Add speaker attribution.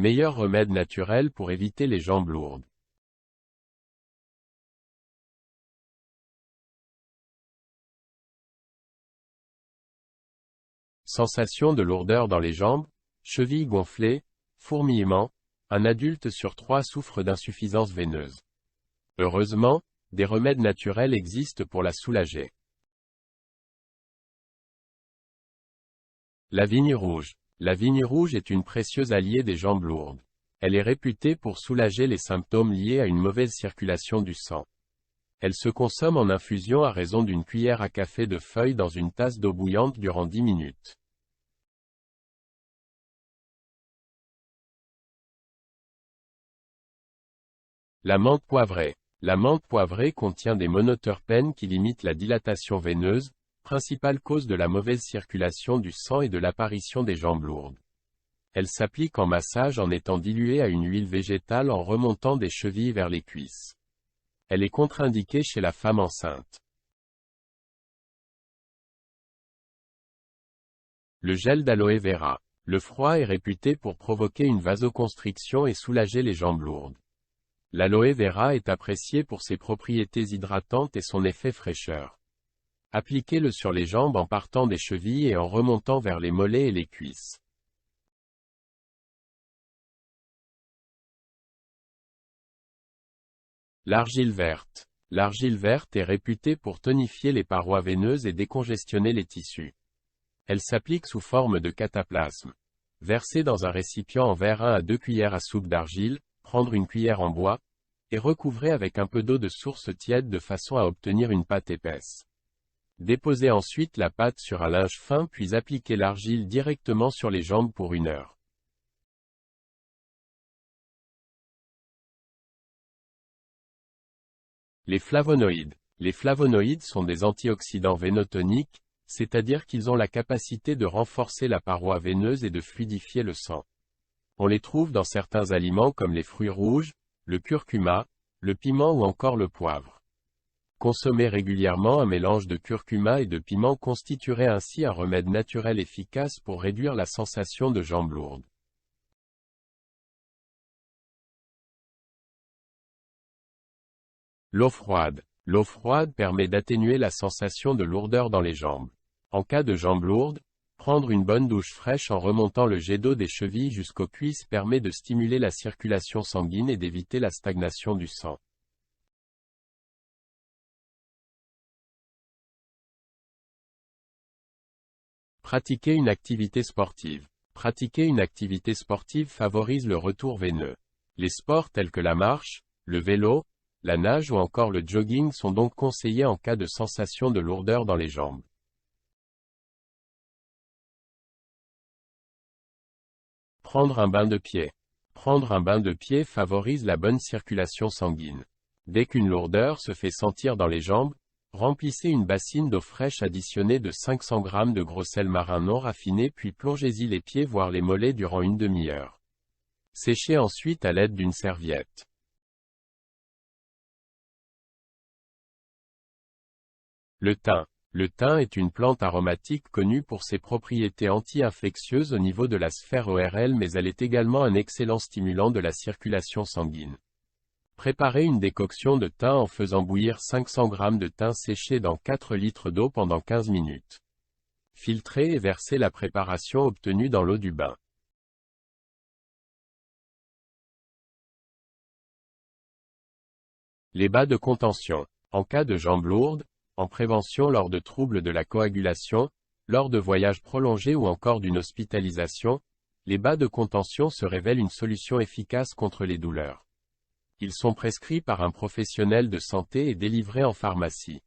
Speaker 1: Meilleur remède naturel pour éviter les jambes lourdes. Sensation de lourdeur dans les jambes, chevilles gonflées, fourmillement, un adulte sur 3 souffre d'insuffisance veineuse. Heureusement, des remèdes naturels existent pour la soulager. La vigne rouge. La vigne rouge est une précieuse alliée des jambes lourdes. Elle est réputée pour soulager les symptômes liés à une mauvaise circulation du sang. Elle se consomme en infusion à raison d'une cuillère à café de feuilles dans une tasse d'eau bouillante durant 10 minutes. La menthe poivrée. La menthe poivrée contient des monoterpènes qui limitent la dilatation veineuse, principale cause de la mauvaise circulation du sang et de l'apparition des jambes lourdes. Elle s'applique en massage en étant diluée à une huile végétale en remontant des chevilles vers les cuisses. Elle est contre-indiquée chez la femme enceinte. Le gel d'aloe vera. Le froid est réputé pour provoquer une vasoconstriction et soulager les jambes lourdes. L'aloe vera est apprécié pour ses propriétés hydratantes et son effet fraîcheur. Appliquez-le sur les jambes en partant des chevilles et en remontant vers les mollets et les cuisses. L'argile verte. L'argile verte est réputée pour tonifier les parois veineuses et décongestionner les tissus. Elle s'applique sous forme de cataplasme. Verser dans un récipient en verre 1 à 2 cuillères à soupe d'argile, prendre une cuillère en bois, et recouvrer avec un peu d'eau de source tiède de façon à obtenir une pâte épaisse. Déposez ensuite la pâte sur un linge fin puis appliquez l'argile directement sur les jambes pour 1 heure. Les flavonoïdes. Les flavonoïdes sont des antioxydants vénotoniques, c'est-à-dire qu'ils ont la capacité de renforcer la paroi veineuse et de fluidifier le sang. On les trouve dans certains aliments comme les fruits rouges, le curcuma, le piment ou encore le poivre. Consommer régulièrement un mélange de curcuma et de piment constituerait ainsi un remède naturel efficace pour réduire la sensation de jambes lourdes. L'eau froide. L'eau froide permet d'atténuer la sensation de lourdeur dans les jambes. En cas de jambes lourdes, prendre une bonne douche fraîche en remontant le jet d'eau des chevilles jusqu'aux cuisses permet de stimuler la circulation sanguine et d'éviter la stagnation du sang. Pratiquer une activité sportive. Pratiquer une activité sportive favorise le retour veineux. Les sports tels que la marche, le vélo, la nage ou encore le jogging sont donc conseillés en cas de sensation de lourdeur dans les jambes. Prendre un bain de pied. Prendre un bain de pied favorise la bonne circulation sanguine. Dès qu'une lourdeur se fait sentir dans les jambes, remplissez une bassine d'eau fraîche additionnée de 500 g de gros sel marin non raffiné puis plongez-y les pieds voire les mollets durant une demi-heure. Séchez ensuite à l'aide d'une serviette. Le thym. Le thym est une plante aromatique connue pour ses propriétés anti-infectieuses au niveau de la sphère ORL mais elle est également un excellent stimulant de la circulation sanguine. Préparez une décoction de thym en faisant bouillir 500 g de thym séché dans 4 litres d'eau pendant 15 minutes. Filtrez et versez la préparation obtenue dans l'eau du bain. Les bas de contention. En cas de jambes lourdes, en prévention lors de troubles de la coagulation, lors de voyages prolongés ou encore d'une hospitalisation, les bas de contention se révèlent une solution efficace contre les douleurs. Ils sont prescrits par un professionnel de santé et délivrés en pharmacie.